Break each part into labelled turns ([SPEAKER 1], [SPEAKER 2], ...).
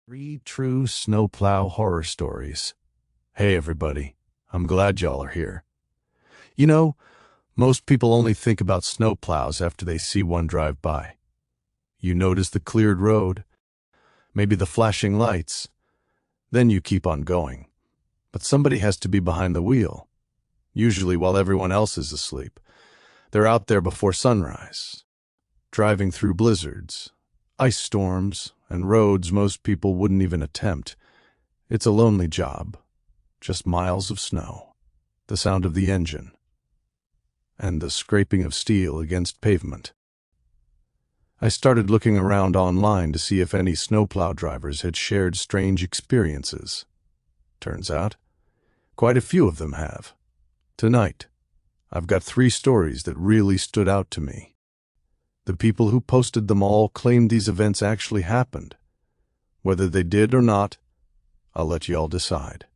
[SPEAKER 1] Three true snowplow horror stories. Hey everybody, I'm glad y'all are here. You know, most people only think about snowplows after they see one drive by. You notice the cleared road, maybe the flashing lights, then you keep on going. But somebody has to be behind the wheel, usually while everyone else is asleep. They're out there before sunrise, driving through blizzards, ice storms, and roads most people wouldn't even attempt. It's a lonely job. Just miles of snow, the sound of the engine, and the scraping of steel against pavement. I started looking around online to see if any snowplow drivers had shared strange experiences. Turns out, quite a few of them have. Tonight, I've got 3 stories that really stood out to me. The people who posted them all claimed these events actually happened. Whether they did or not, I'll let y'all decide.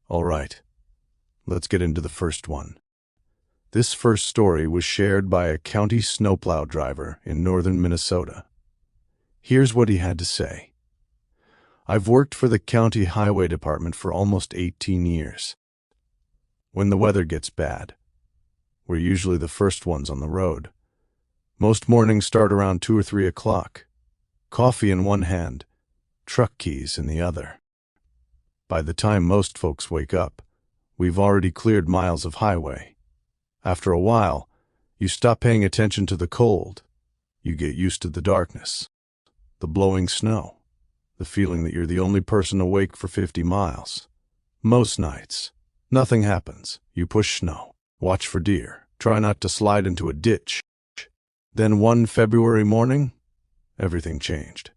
[SPEAKER 1] All right, let's get into the first one. This first story was shared by a county snowplow driver in northern Minnesota. Here's what he had to say. I've worked for the county highway department for almost 18 years. When the weather gets bad, we're usually the first ones on the road. Most mornings start around 2 or 3 o'clock. Coffee in one hand, truck keys in the other. By the time most folks wake up, we've already cleared miles of highway. After a while, you stop paying attention to the cold. You get used to the darkness, the blowing snow, the feeling that you're the only person awake for 50 miles. Most nights, nothing happens. You push snow, watch for deer, try not to slide into a ditch. Then one February morning, everything changed.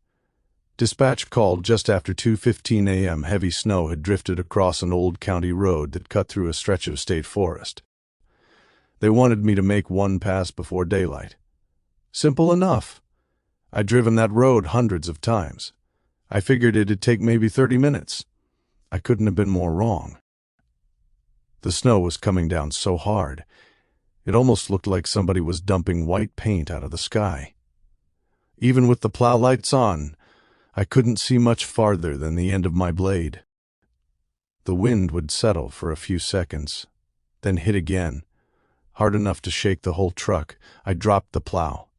[SPEAKER 1] Dispatch called just after 2:15 a.m. Heavy snow had drifted across an old county road that cut through a stretch of state forest. They wanted me to make one pass before daylight. Simple enough. I'd driven that road hundreds of times. I figured it'd take maybe 30 minutes. I couldn't have been more wrong. The snow was coming down so hard, it almost looked like somebody was dumping white paint out of the sky. Even with the plow lights on, I couldn't see much farther than the end of my blade. The wind would settle for a few seconds, then hit again, hard enough to shake the whole truck. I dropped the plow.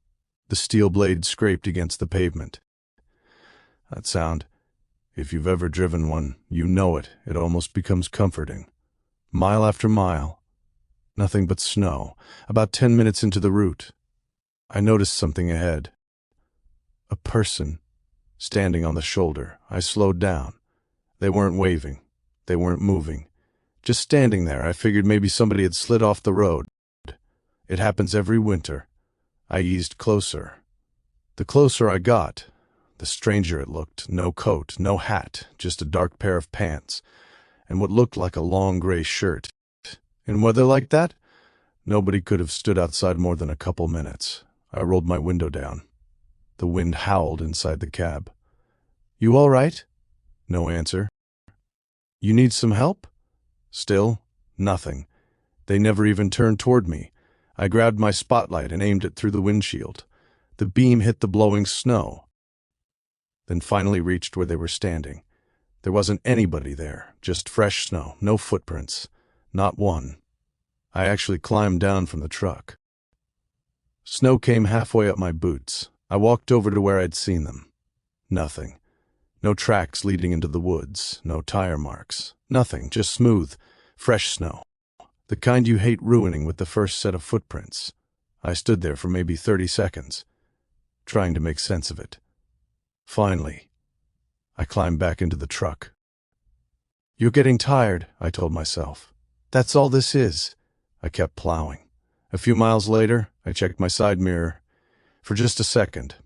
[SPEAKER 1] The steel blade scraped against the pavement. That sound, if you've ever driven one, you know it. It almost becomes comforting. Mile after mile, nothing but snow. About 10 minutes into the route, I noticed something ahead. A person standing on the shoulder. I slowed down. They weren't waving. They weren't moving. Just standing there. I figured maybe somebody had slid off the road. It happens every winter. I eased closer. The closer I got, the stranger it looked. No coat, no hat, just a dark pair of pants, and what looked like a long gray shirt. In weather like that, nobody could have stood outside more than a couple minutes. I rolled my window down. The wind howled inside the cab. You all right? No answer. You need some help? Still, nothing. They never even turned toward me. I grabbed my spotlight and aimed it through the windshield. The beam hit the blowing snow, then finally reached where they were standing. There wasn't anybody there, just fresh snow, no footprints. Not one. I actually climbed down from the truck. Snow came halfway up my boots. I walked over to where I'd seen them. Nothing. No tracks leading into the woods, no tire marks. Nothing, just smooth, fresh snow. The kind you hate ruining with the first set of footprints. I stood there for maybe 30 seconds, trying to make sense of it. Finally, I climbed back into the truck. You're getting tired, I told myself. That's all this is. I kept plowing. A few miles later, I checked my side mirror. For just a second,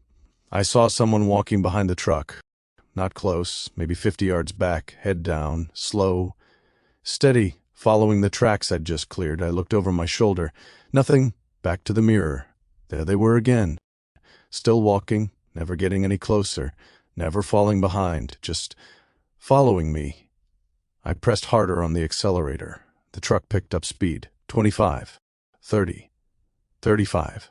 [SPEAKER 1] I saw someone walking behind the truck. Not close, maybe 50 yards back, head down, slow, steady, following the tracks I'd just cleared. I looked over my shoulder. Nothing. Back to the mirror. There they were again. Still walking, never getting any closer, never falling behind, just following me. I pressed harder on the accelerator. The truck picked up speed. 25, 30, 35.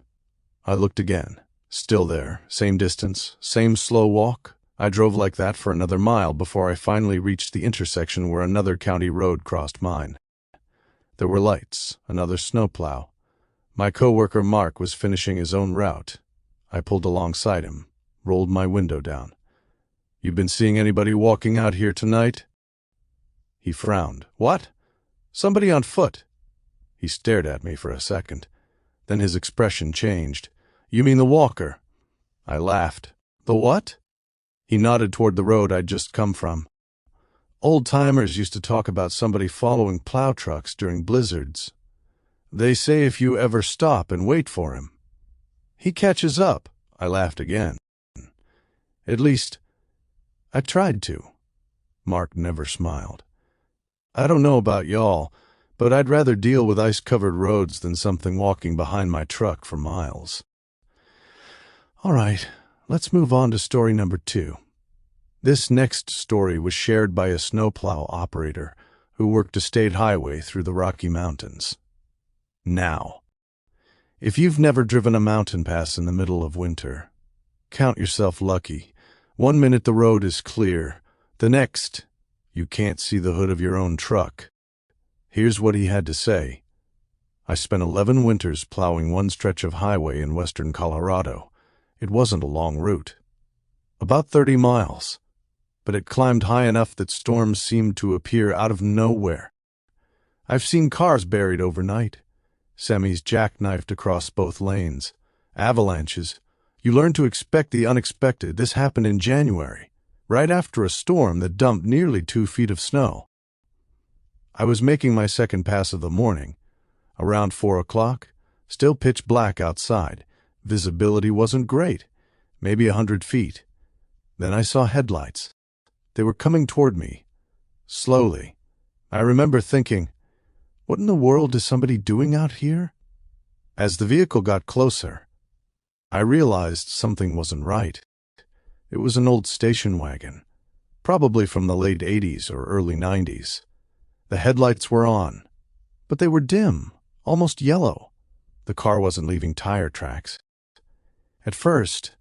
[SPEAKER 1] I looked again. Still there. Same distance. Same slow walk. I drove like that for another mile before I finally reached the intersection where another county road crossed mine. There were lights, another snowplow. My coworker Mark was finishing his own route. I pulled alongside him, rolled my window down. "You been seeing anybody walking out here tonight?" He frowned. "What? Somebody on foot?" He stared at me for a second. Then his expression changed. "You mean the walker?" I laughed. "The what?" He nodded toward the road I'd just come from. "Old-timers used to talk about somebody following plow trucks during blizzards. They say if you ever stop and wait for him, he catches up." I laughed again. "At least, I tried to." Mark never smiled. "I don't know about y'all, but I'd rather deal with ice-covered roads than something walking behind my truck for miles." All right, let's move on to story number 2. This next story was shared by a snowplow operator who worked a state highway through the Rocky Mountains. Now, if you've never driven a mountain pass in the middle of winter, count yourself lucky. 1 minute the road is clear, the next, you can't see the hood of your own truck. Here's what he had to say. "I spent 11 winters plowing one stretch of highway in western Colorado. It wasn't a long route. About 30 miles. But it climbed high enough that storms seemed to appear out of nowhere. I've seen cars buried overnight, semis jackknifed across both lanes, avalanches. You learn to expect the unexpected. This happened in January, right after a storm that dumped nearly 2 feet of snow. I was making my second pass of the morning. Around 4 o'clock, still pitch black outside. Visibility wasn't great, maybe 100 feet. Then I saw headlights. They were coming toward me, slowly. I remember thinking, what in the world is somebody doing out here? As the vehicle got closer, I realized something wasn't right. It was an old station wagon, probably from the late 80s or early 90s. The headlights were on, but they were dim, almost yellow. The car wasn't leaving tire tracks. At first,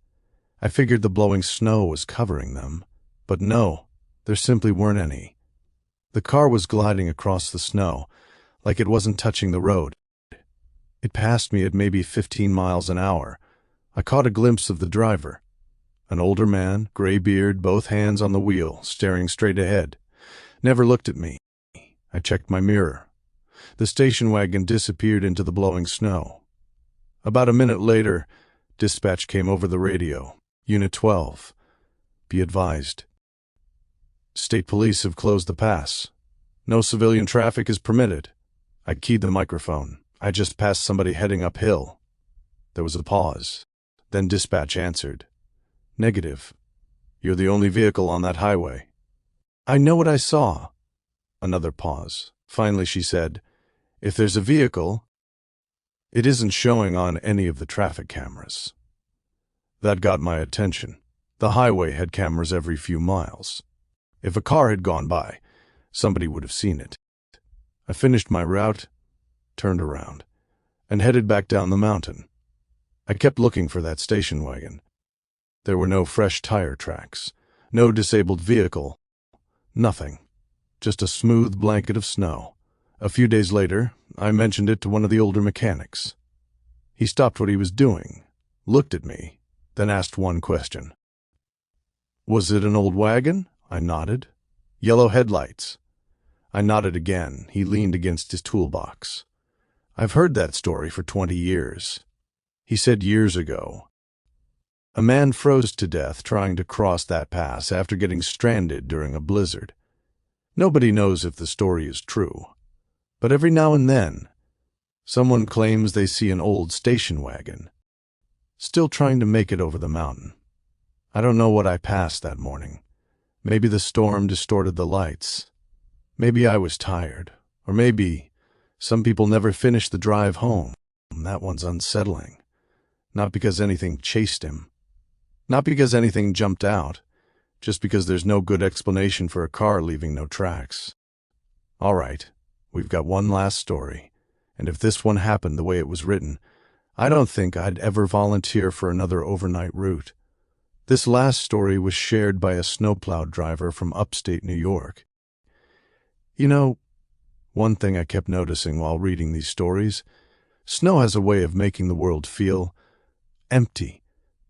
[SPEAKER 1] I figured the blowing snow was covering them, but no, there simply weren't any. The car was gliding across the snow, like it wasn't touching the road. It passed me at maybe 15 miles an hour. I caught a glimpse of the driver. An older man, gray beard, both hands on the wheel, staring straight ahead. Never looked at me. I checked my mirror. The station wagon disappeared into the blowing snow. About a minute later, dispatch came over the radio. Unit 12. Be advised. State police have closed the pass. No civilian traffic is permitted. I keyed the microphone. I just passed somebody heading uphill. There was a pause. Then dispatch answered. Negative. You're the only vehicle on that highway. I know what I saw. Another pause. Finally she said, if there's a vehicle, it isn't showing on any of the traffic cameras. That got my attention. The highway had cameras every few miles. If a car had gone by, somebody would have seen it. I finished my route, turned around, and headed back down the mountain. I kept looking for that station wagon. There were no fresh tire tracks, no disabled vehicle, nothing. Just a smooth blanket of snow. A few days later, I mentioned it to one of the older mechanics. He stopped what he was doing, looked at me, then asked one question. Was it an old wagon? I nodded. Yellow headlights. I nodded again. He leaned against his toolbox. I've heard that story for 20 years. He said years ago, a man froze to death trying to cross that pass after getting stranded during a blizzard. Nobody knows if the story is true, but every now and then, someone claims they see an old station wagon, still trying to make it over the mountain. I don't know what I passed that morning. Maybe the storm distorted the lights. Maybe I was tired. Or maybe some people never finish the drive home. That one's unsettling. Not because anything chased him. Not because anything jumped out. Just because there's no good explanation for a car leaving no tracks. All right, we've got one last story. And if this one happened the way it was written, I don't think I'd ever volunteer for another overnight route. This last story was shared by a snowplow driver from upstate New York. You know, one thing I kept noticing while reading these stories, snow has a way of making the world feel empty.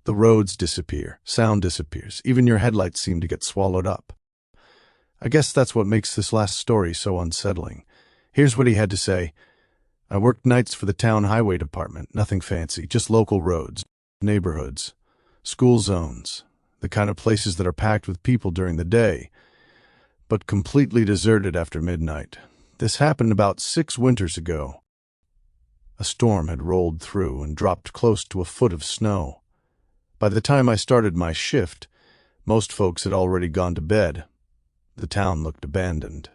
[SPEAKER 1] The roads disappear, sound disappears, even your headlights seem to get swallowed up. I guess that's what makes this last story so unsettling. Here's what he had to say. I worked nights for the town highway department, nothing fancy, just local roads, neighborhoods, school zones, the kind of places that are packed with people during the day, but completely deserted after midnight. This happened about 6 winters ago. A storm had rolled through and dropped close to a foot of snow. By the time I started my shift, most folks had already gone to bed. The town looked abandoned.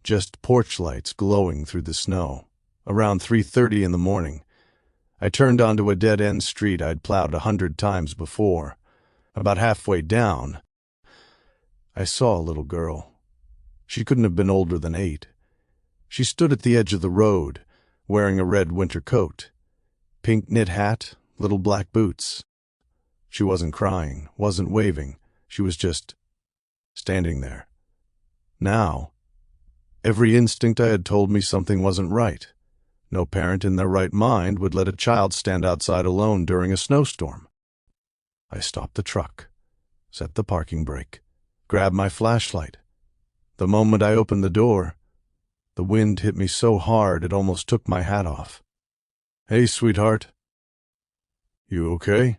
[SPEAKER 1] Just porch lights glowing through the snow. Around 3:30 in the morning, I turned onto a dead-end street I'd plowed 100 times before. About halfway down, I saw a little girl. She couldn't have been older than 8. She stood at the edge of the road, wearing a red winter coat, pink knit hat, little black boots. She wasn't crying, wasn't waving. She was just standing there. Now, every instinct I had told me something wasn't right. No parent in their right mind would let a child stand outside alone during a snowstorm. I stopped the truck, set the parking brake, grabbed my flashlight. The moment I opened the door, the wind hit me so hard it almost took my hat off. "Hey, sweetheart. You okay?"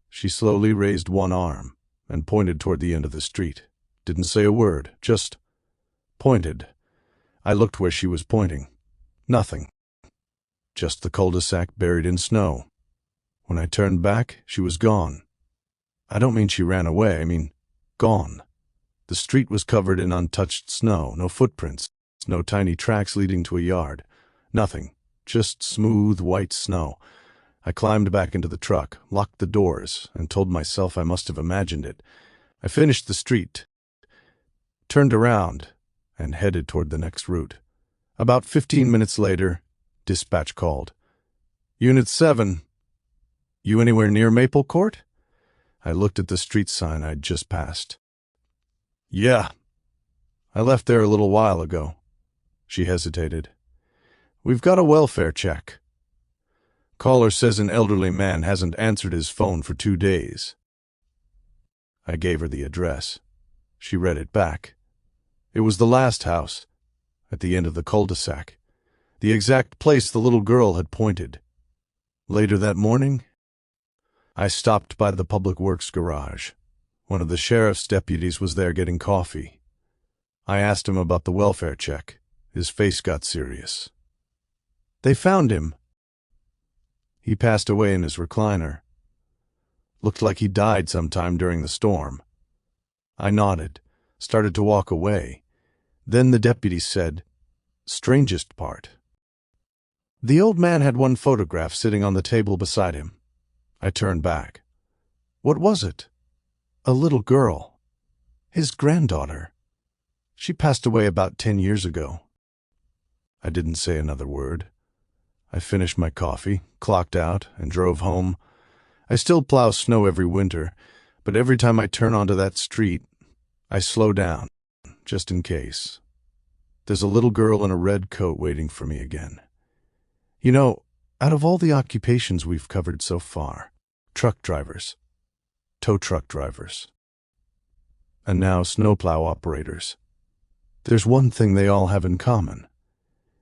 [SPEAKER 1] She slowly raised one arm and pointed toward the end of the street. Didn't say a word, just pointed. I looked where she was pointing. Nothing. Just the cul-de-sac buried in snow. When I turned back, she was gone. I don't mean she ran away, I mean gone. The street was covered in untouched snow, no footprints, no tiny tracks leading to a yard. Nothing, just smooth white snow. I climbed back into the truck, locked the doors, and told myself I must have imagined it. I finished the street, turned around, and headed toward the next route. About 15 minutes later, dispatch called. "Unit 7. You anywhere near Maple Court?" I looked at the street sign I'd just passed. "Yeah. I left there a little while ago." She hesitated. "We've got a welfare check. Caller says an elderly man hasn't answered his phone for 2 days. I gave her the address. She read it back. It was the last house, at the end of the cul-de-sac, the exact place the little girl had pointed. Later that morning, I stopped by the public works garage. One of the sheriff's deputies was there getting coffee. I asked him about the welfare check. His face got serious. "They found him. He passed away in his recliner. Looked like he died sometime during the storm." I nodded, started to walk away. Then the deputy said, "Strangest part. The old man had one photograph sitting on the table beside him." I turned back. What was it? A little girl. His granddaughter. She passed away about 10 years ago. I didn't say another word. I finished my coffee, clocked out, and drove home. I still plow snow every winter, but every time I turn onto that street, I slow down, just in case. There's a little girl in a red coat waiting for me again. You know, out of all the occupations we've covered so far, truck drivers, tow truck drivers, and now snowplow operators, there's one thing they all have in common.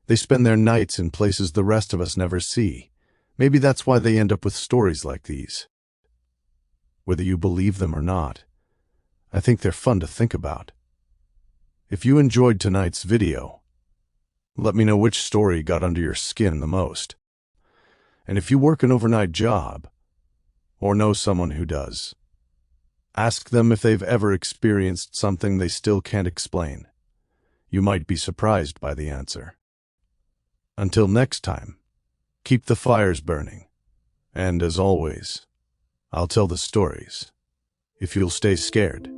[SPEAKER 1] They spend their nights in places the rest of us never see. Maybe that's why they end up with stories like these. Whether you believe them or not, I think they're fun to think about. If you enjoyed tonight's video, let me know which story got under your skin the most. And if you work an overnight job, or know someone who does, ask them if they've ever experienced something they still can't explain. You might be surprised by the answer. Until next time, keep the fires burning. And as always, I'll tell the stories, if you'll stay scared.